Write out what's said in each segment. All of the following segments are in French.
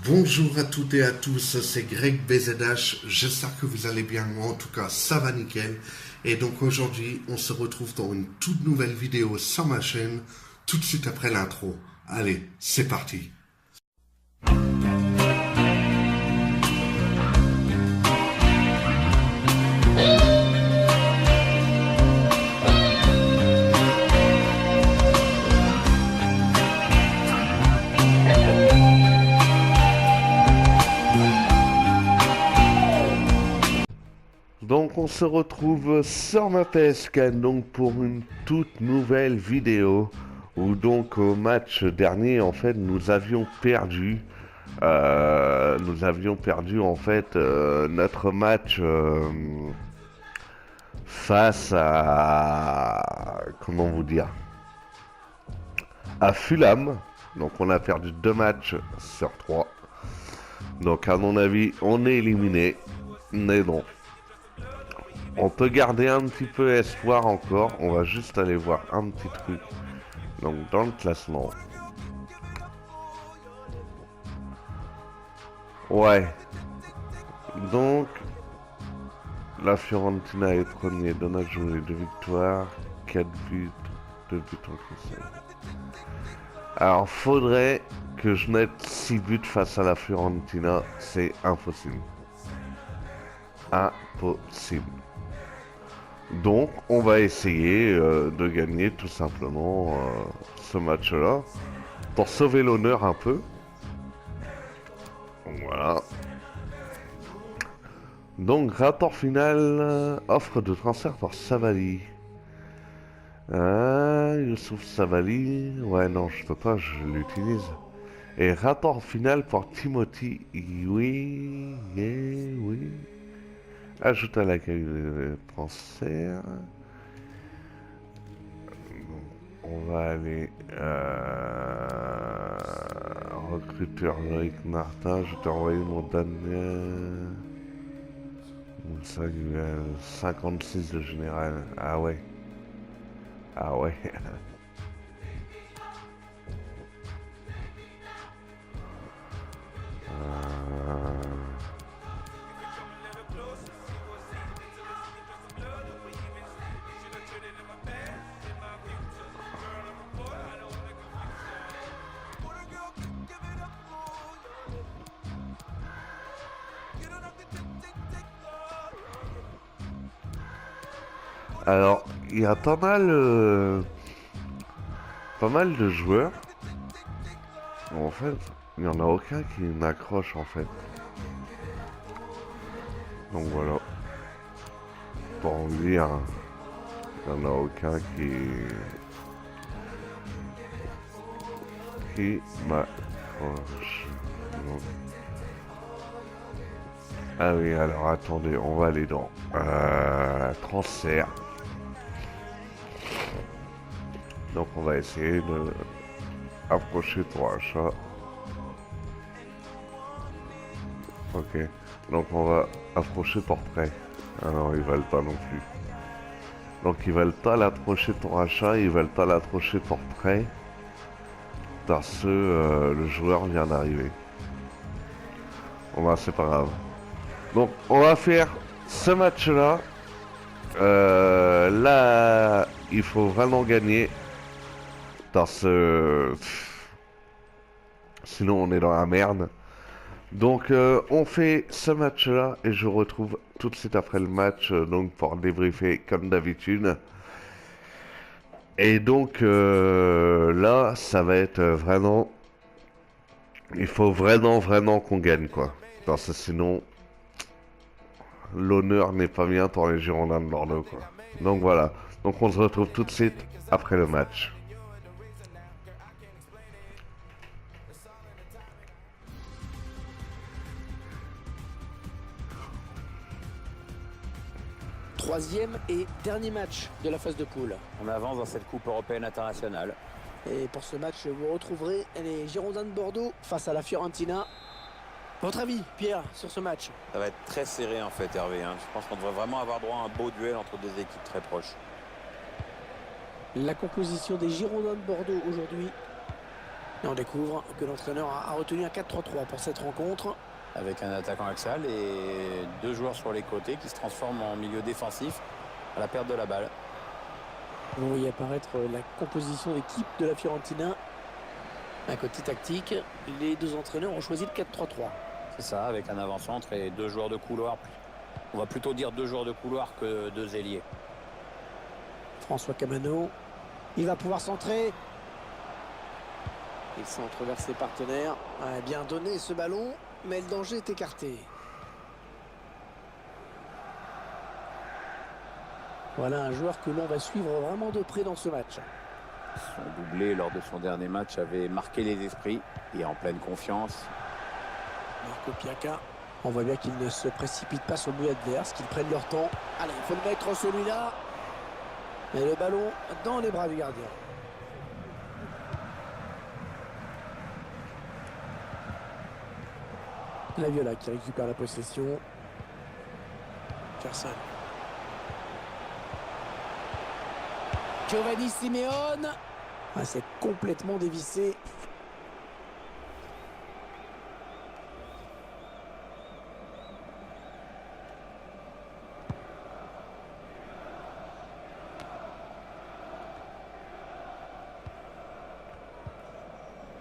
Bonjour à toutes et à tous, c'est Greg BZH, j'espère que vous allez bien, moi en tout cas ça va nickel. Et donc aujourd'hui on se retrouve dans une toute nouvelle vidéo sur ma chaîne, tout de suite après l'intro. Allez, c'est parti. Donc on se retrouve sur ma PS4 donc pour une toute nouvelle vidéo où donc au match dernier en fait nous avions perdu en fait notre match face à comment vous dire à Fulham. Donc on a perdu 2 matchs sur 3. Donc à mon avis on est éliminé. Mais bon, on peut garder un petit peu espoir encore. On va juste aller voir un petit truc. Donc dans le classement. Ouais. Donc la Fiorentina est premier. On a joué 2 victoires, 4 buts, 2 buts encaissés. Alors faudrait que je mette 6 buts face à la Fiorentina. C'est impossible. Impossible. Donc on va essayer de gagner tout simplement ce match-là pour sauver l'honneur un peu. Voilà. Donc rapport final, offre de transfert pour Savali. Youssouf Savali. Ouais non je peux pas, je l'utilise. Et rapport final pour Timothy. Oui, oui. Ajoute à l'accueil de transfert. On va aller recruteur Loïc Martin. Je t'ai envoyé mon dernier. Samuel 56 de général. Ah ouais. Ah ouais. Alors, il y a pas mal de joueurs. En fait, il n'y en a aucun qui n'accroche en fait. Donc voilà. Pour en dire, il n'y en a aucun qui m'accroche. Donc... Ah oui, alors attendez, on va aller dans transfert. Donc on va essayer de approcher ton achat. Ok. Donc on va approcher portrait. Ah non, ils veulent pas non plus. Donc ils veulent pas l'approcher ton achat, ils veulent pas l'approcher portrait. Parce que le joueur vient d'arriver. Bon bah c'est pas grave. Donc on va faire ce match-là. Là, il faut vraiment gagner. Parce que sinon on est dans la merde. Donc on fait ce match-là et je retrouve tout de suite après le match donc pour débriefer comme d'habitude. Et donc là, ça va être vraiment... Il faut vraiment qu'on gagne quoi. Parce que sinon, l'honneur n'est pas bien pour les Girondins de Bordeaux quoi. Donc voilà. Donc on se retrouve tout de suite après le match. Troisième et dernier match de la phase de poule. On avance dans cette Coupe européenne internationale. Et pour ce match, vous retrouverez les Girondins de Bordeaux face à la Fiorentina. Votre avis, Pierre, sur ce match? Ça va être très serré en fait, Hervé. Je pense qu'on devrait vraiment avoir droit à un beau duel entre deux équipes très proches. La composition des Girondins de Bordeaux aujourd'hui. Et on découvre que l'entraîneur a retenu un 4-3-3 pour cette rencontre. Avec un attaquant axial et 2 joueurs sur les côtés qui se transforment en milieu défensif à la perte de la balle. Vous voyez apparaître la composition d'équipe de la Fiorentina. Un côté tactique, les deux entraîneurs ont choisi le 4-3-3. C'est ça, avec un avant-centre et 2 joueurs de couloir. On va plutôt dire 2 joueurs de couloir que 2 ailiers. François Camano, il va pouvoir centrer. Il centre vers ses partenaires. A bien donné ce ballon, mais le danger est écarté. Voilà un joueur que l'on va suivre vraiment de près dans ce match. Son doublé lors de son dernier match avait marqué les esprits et en pleine confiance. Marco Piaca, on voit bien qu'ils ne se précipitent pas sur le but adverse, qu'ils prennent leur temps. Allez, il faut le mettre celui-là. Et le ballon dans les bras du gardien. La Viola qui récupère la possession. Personne. Giovanni Simeone. Ah, c'est complètement dévissé.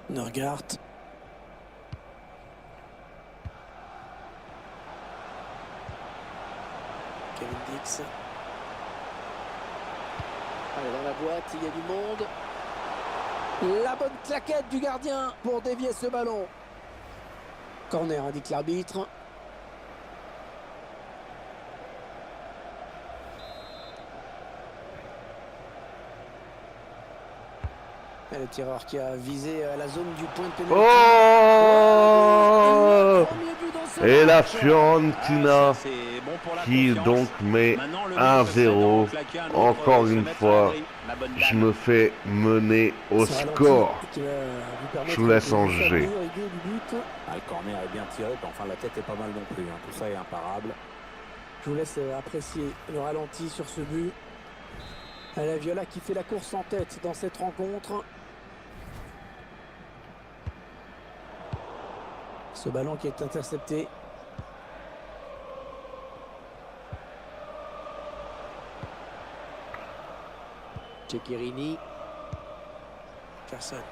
Norgard. Kevin Dix. Allez, dans la boîte, il y a du monde. La bonne claquette du gardien pour dévier ce ballon. Corner, indique l'arbitre. Et le tireur qui a visé la zone du point de pénalty. Oh! Et la match. Fiorentina qui donc met 1-0. Encore une fois, je me fais mener au score. Je vous laisse en juger. Le corner est bien tiré, enfin la tête est pas mal non plus. Tout ça est imparable. Je vous laisse apprécier le ralenti sur ce but. La Viola qui fait la course en tête dans cette rencontre. Ce ballon qui est intercepté. Ceccherini. Personne.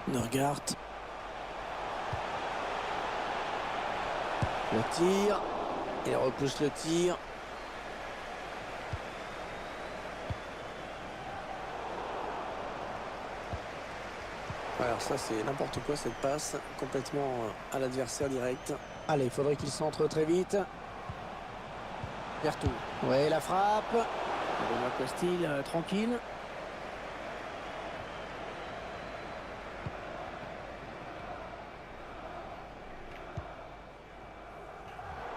Norgard. Le tir. Il repousse le tir. Alors ça c'est n'importe quoi cette passe, complètement à l'adversaire direct. Allez, il faudrait qu'il centre très vite. Bertou. Ouais, la frappe. Benoît Costil, tranquille.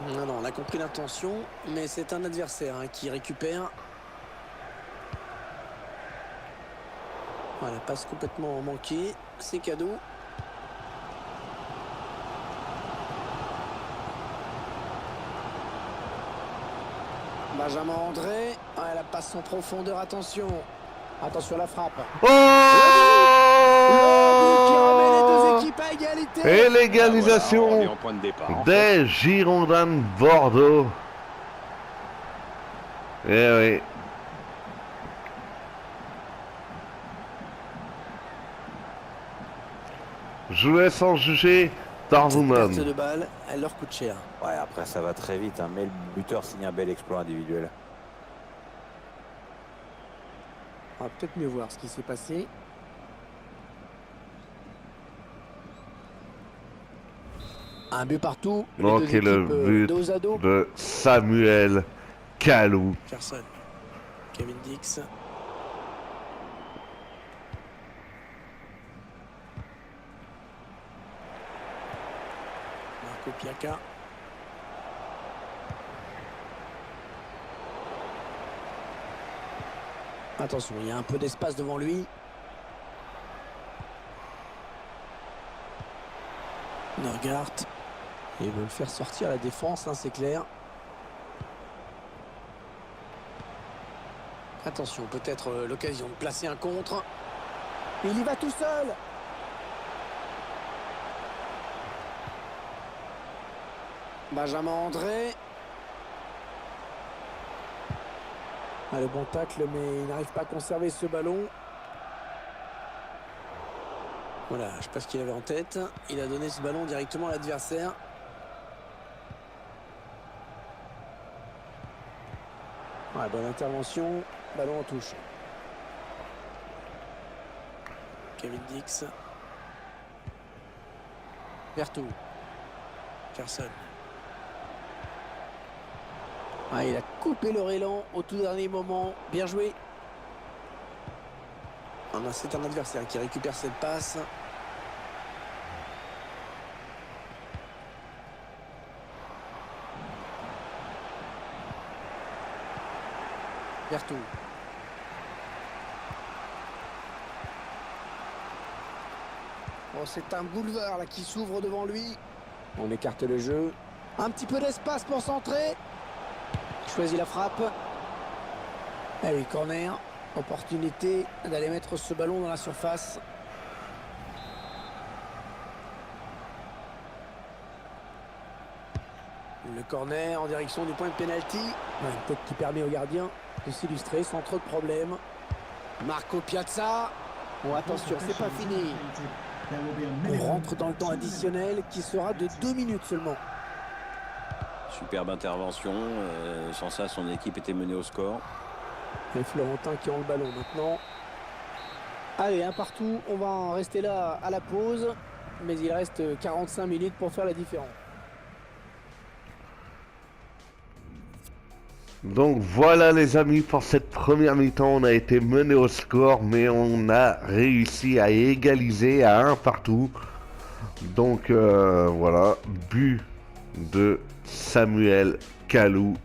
Non, non, on a compris l'intention, mais c'est un adversaire qui récupère. Voilà, passe complètement manquée, c'est cadeau. Benjamin André, la passe en profondeur, attention. Attention à la frappe. Oh! Qui remet les deux équipes à égalité. Et l'égalisation Voilà, on est en point de départ, en des Girondins de Bordeaux. Eh oui. Je vous laisse en juger par Cette vous-même. perte de balle, elle leur coûte cher. Ouais, après ça va très vite, mais le buteur signe un bel exploit individuel. On va peut-être mieux voir ce qui s'est passé. Un but partout. Les Donc, deux et le équipes, but dos à dos. de Samuel Kalou. Personne. Kevin Dix. Marco Piaca. Attention, il y a un peu d'espace devant lui. Norgard. Il veut le faire sortir à la défense, c'est clair. Attention, peut-être l'occasion de placer un contre. Il y va tout seul. Benjamin André. Ah, le bon tacle, mais il n'arrive pas à conserver ce ballon. Voilà, je sais pas ce qu'il avait en tête. Il a donné ce ballon directement à l'adversaire. Ouais, bonne intervention. Ballon en touche. Kevin Dix. Vertou. Carson. Ah, il a coupé leur élan au tout dernier moment. Bien joué. C'est un adversaire qui récupère cette passe. Vertou. Oh, c'est un boulevard là qui s'ouvre devant lui. On écarte le jeu. Un petit peu d'espace pour centrer. Il choisit la frappe. Ah oui, corner. Opportunité d'aller mettre ce ballon dans la surface. Le corner en direction du point de pénalty. Une tête qui permet au gardien de s'illustrer sans trop de problèmes. Marco Piazza. Bon, attention, c'est pas fini. On rentre dans le temps additionnel qui sera de 2 minutes seulement. Superbe intervention. Sans ça, son équipe était menée au score. Les Florentins qui ont le ballon maintenant. Allez, un partout. On va en rester là à la pause. Mais il reste 45 minutes pour faire la différence. Donc voilà les amis, pour cette première mi-temps, on a été mené au score, mais on a réussi à égaliser à un partout. Donc voilà, but de Samuel Kalou.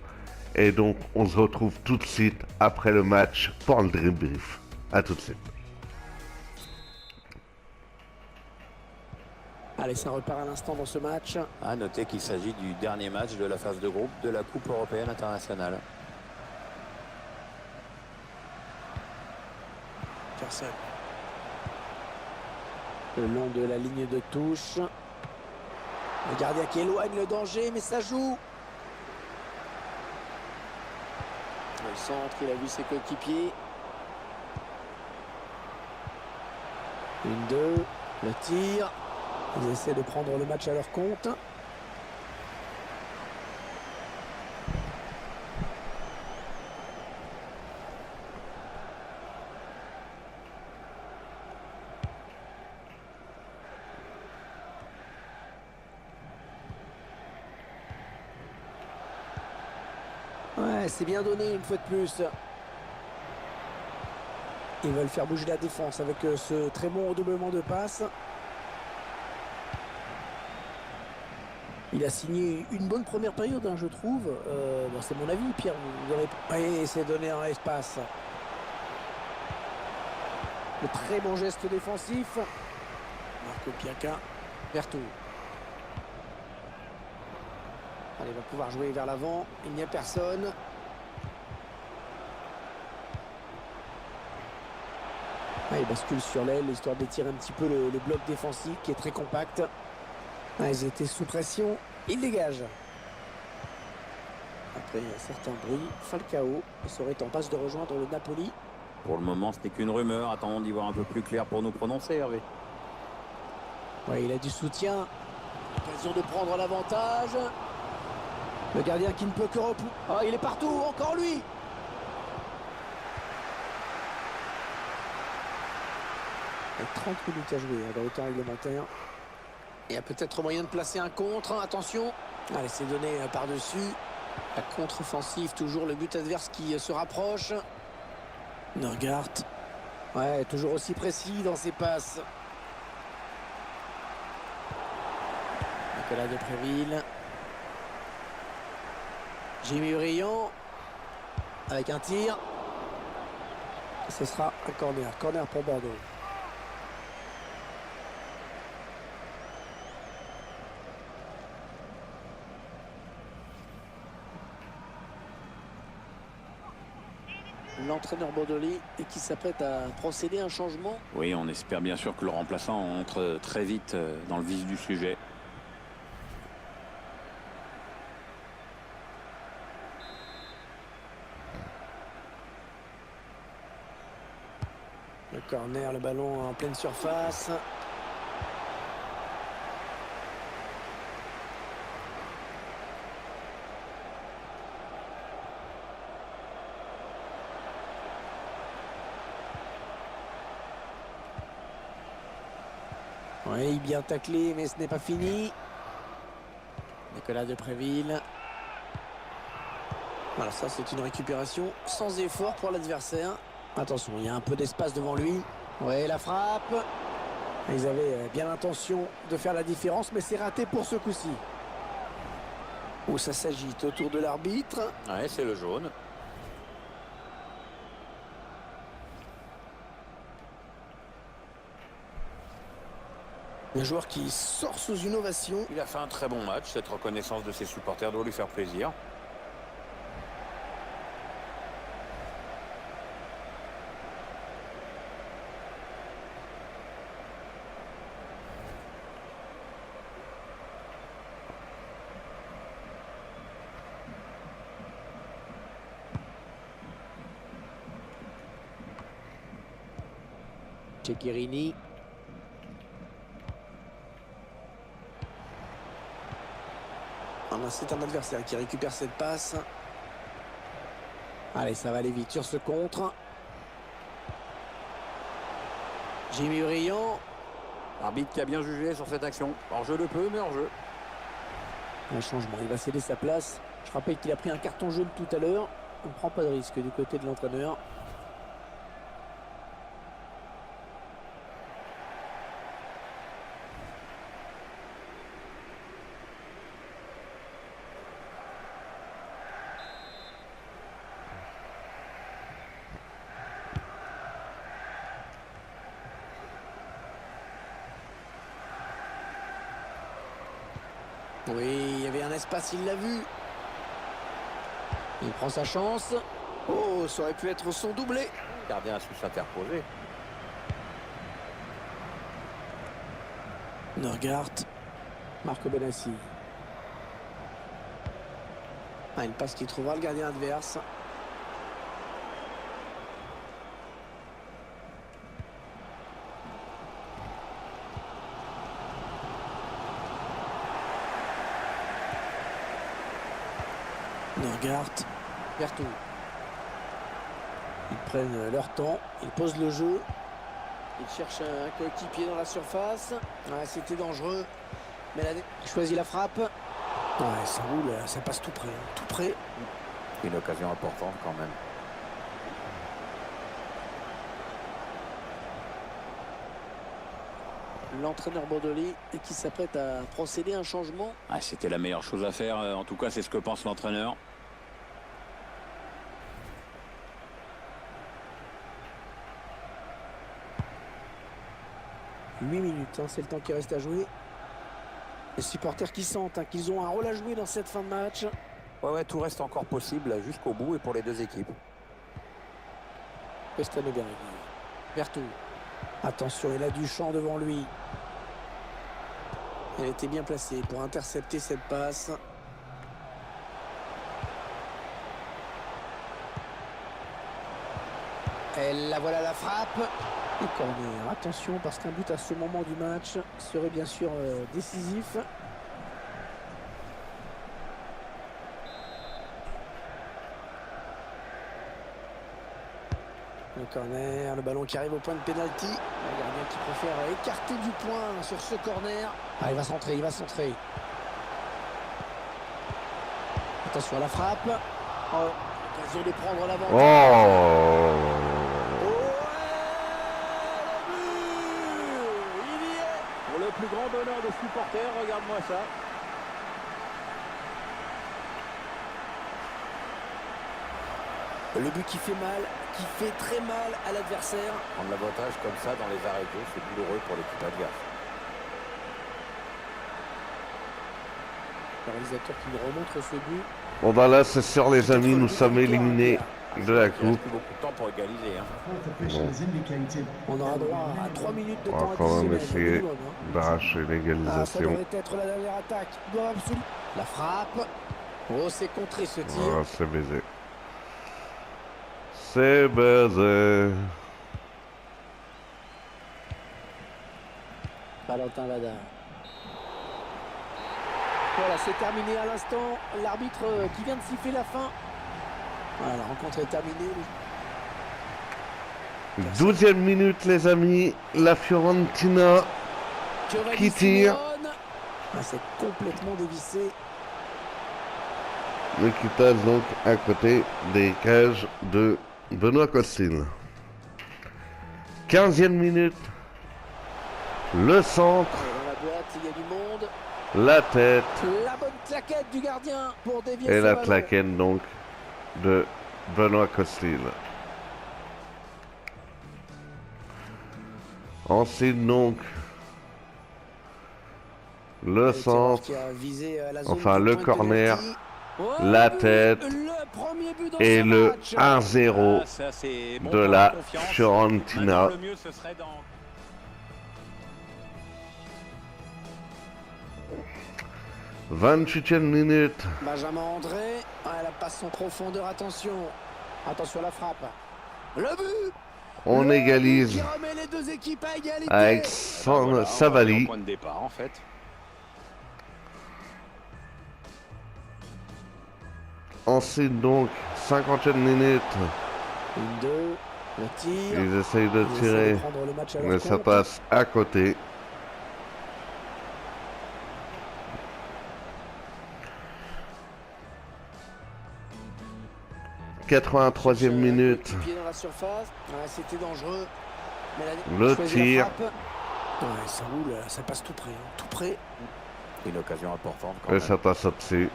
Et donc on se retrouve tout de suite après le match pour le Dream Brief. A tout de suite. Allez, ça repart à l'instant dans ce match. À noter qu'il s'agit du dernier match de la phase de groupe de la Coupe européenne internationale. Carson. Le long de la ligne de touche. Le gardien qui éloigne le danger, mais ça joue. Le centre, il a vu ses coéquipiers. 1-2. Le tir. Ils essaient de prendre le match à leur compte. Ouais, c'est bien donné une fois de plus. Ils veulent faire bouger la défense avec ce très bon redoublement de passes. Il a signé une bonne première période, hein, je trouve. Bon, c'est mon avis, Pierre. Vous aurez... Oui, c'est donné un espace. Le très bon geste défensif. Marco Piazza. Vertou. Allez, il va pouvoir jouer vers l'avant. Il n'y a personne. Ah, il bascule sur l'aile, histoire d'étirer un petit peu le bloc défensif qui est très compact. Ah, ils étaient sous pression, il dégage. Après un certain bruit, Falcao serait en passe de rejoindre le Napoli. Pour le moment, ce n'est qu'une rumeur. Attendons d'y voir un peu plus clair pour nous prononcer, Hervé. Ouais, il a du soutien. Occasion de prendre l'avantage. Le gardien qui ne peut que repousser. Oh, il est partout, encore lui. Il y a 30 minutes à jouer dans le temps réglementaire. Il y a peut-être moyen de placer un contre. Attention. Allez, c'est donné par-dessus. La contre-offensive, toujours le but adverse qui se rapproche. Norgard. Ouais, toujours aussi précis dans ses passes. Nicolas Depréville. Jimmy Briand. Avec un tir. Ce sera un corner. Corner pour Bordeaux. l'entraîneur bordelais et qui s'apprête à procéder à un changement. Oui, on espère bien sûr que le remplaçant entre très vite dans le vif du sujet. Le corner, le ballon en pleine surface. Oui, bien taclé, mais ce n'est pas fini. Nicolas Depréville. Voilà, ça c'est une récupération sans effort pour l'adversaire. Attention, il y a un peu d'espace devant lui. Oui, la frappe. Ils avaient bien l'intention de faire la différence, mais c'est raté pour ce coup-ci. Où ça s'agite autour de l'arbitre. Ouais, c'est le jaune. Un joueur qui sort sous une ovation. Il a fait un très bon match. Cette reconnaissance de ses supporters doit lui faire plaisir. Cecchirini. C'est un adversaire qui récupère cette passe. Allez, ça va aller vite sur ce contre. Jimmy Briand. Arbitre qui a bien jugé sur cette action. Hors-jeu le peu, mais hors-jeu. Un changement, il va céder sa place. Je rappelle qu'il a pris un carton jaune tout à l'heure. On ne prend pas de risque du côté de l'entraîneur. Oui, il y avait un espace, il l'a vu. Il prend sa chance. Oh, ça aurait pu être son doublé. Le gardien a su s'interposer. Norgard. Marco Benassi. Une passe qui trouvera le gardien adverse. Norgard, Berthaud. Ils prennent leur temps, ils posent le jeu. Ils cherchent un coéquipier dans la surface. Ouais, c'était dangereux. Mais il choisit la frappe. Ouais, ça roule, ça passe tout près. Tout près. Une occasion importante quand même. L'entraîneur bordelais qui s'apprête à procéder à un changement. Ah, c'était la meilleure chose à faire. En tout cas, c'est ce que pense l'entraîneur. « 8 minutes, c'est le temps qui reste à jouer. Les supporters qui sentent qu'ils ont un rôle à jouer dans cette fin de match. Ouais, tout reste encore possible jusqu'au bout et pour les deux équipes. Estrenoberg. Berthaud. Attention, il a du champ devant lui. Elle était bien placée pour intercepter cette passe. Et la voilà la frappe. Et corner. Attention parce qu'un but à ce moment du match serait bien sûr décisif. Le corner, le ballon qui arrive au point de pénalty. Le gardien qui préfère écarter du point sur ce corner. Ah, il va centrer, il va centrer. Attention à la frappe. Oh, occasion de prendre l'avantage. Oh, Il y est. Pour le plus grand bonheur des supporters, regarde-moi ça. Le but qui fait mal, qui fait très mal à l'adversaire. Prendre l'avantage comme ça dans les arrêts de jeu, c'est douloureux pour l'équipe adverse. Le réalisateur qui nous remontre ce but. bon bah là c'est sûr les amis, nous sommes éliminés. de la Il reste coupe. plus beaucoup de temps pour égaliser. Hein. On aura droit à 3 minutes de On temps va quand même additionnel essayer minimum, hein. d'arracher Ah, ça l'égalisation. devrait être la dernière attaque. Il doit absolument... La frappe. Oh, c'est contré ce tir. Voilà, c'est baisé. C'est baisé. Valentin Vada. Voilà, c'est terminé à l'instant. L'arbitre qui vient de siffler la fin. Voilà, la rencontre est terminée. 12e minute, les amis. La Fiorentina qui tire. Ah, c'est complètement dévissé. Le qui passe donc à côté des cages de Benoît Costil. 15e minute. Le centre, Dans la boîte, il y a du monde. la tête La bonne claquette du gardien pour dévier et ce la ballon. claquette donc de Benoît Costil. Ensuite donc le Le tireur centre, qui a visé, la zone enfin du le point de corner, penalty. la but, tête le premier but dans et ce le match. 1-0 Ah, ça, c'est bon de pour la confiance. Fiorentina. Maintenant, le mieux, ce serait dans... 28e minute. Benjamin André, la passe en profondeur, attention. Attention à la frappe. Le but. On Le but égalise qui remet les deux équipes à égalité. avec Voilà, on va Savali. aller au point de départ, en fait. Ensuite donc 50e minute. Une, deux, le tir. Ils essayent de Ils essaient tirer, de prendre le match à leur mais ça compte. passe à côté. « 83e minute. Pied dans la surface. Ouais, c'était dangereux. Mais Le choisit la tir. frappe. Ouais, ça roule, ça passe tout près. Hein. Tout près. Une occasion importante, quand Et même. ça passe au-dessus.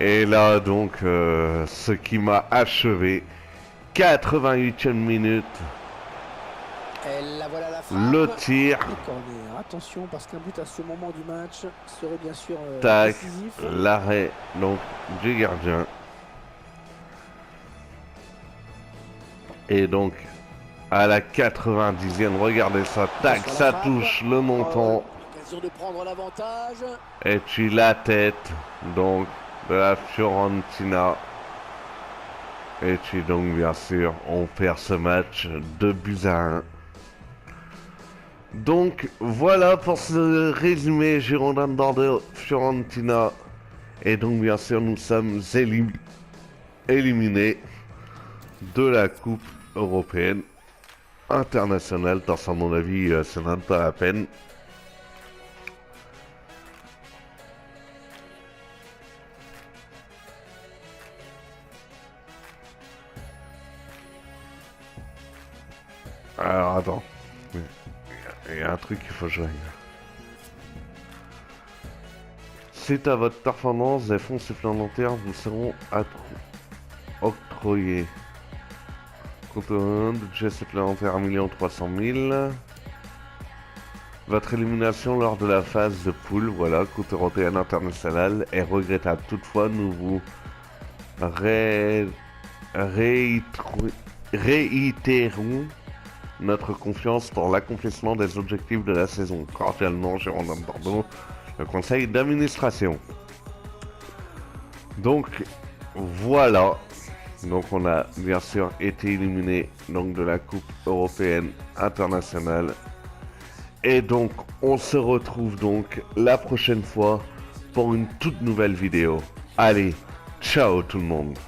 Et là donc, ce qui m'a achevé. 88e minute. Et la voilà la frappe. Le tir. Le corner. Attention parce qu'un but à ce moment du match serait bien sûr Tac. décisif. L'arrêt donc du gardien. Et donc à la 90e, regardez ça, tac, Sur la ça frappe. touche le montant. L'occasion de prendre l'avantage. Et puis la tête donc de la Fiorentina. Et puis donc bien sûr on perd ce match 2-1. Donc voilà pour ce résumé girondin de Fiorentina. Et donc bien sûr nous sommes éliminés de la Coupe européenne internationale. À mon avis c'est même pas la peine. Alors attends, il y a un truc qu'il faut que je règle. Suite à votre performance, des fonds supplémentaires vous seront octroyés. Compte un budget supplémentaire 1 300 000. Votre élimination lors de la phase de poule, voilà, Coupe européenne internationale, est regrettable. Toutefois, nous vous réitérons notre confiance dans l'accomplissement des objectifs de la saison. Cordialement, Girondin de Bordeaux, le conseil d'administration. Donc, voilà. Donc, on a bien sûr été éliminé donc, de la Coupe européenne internationale. Et donc, on se retrouve donc la prochaine fois pour une toute nouvelle vidéo. Allez, ciao tout le monde.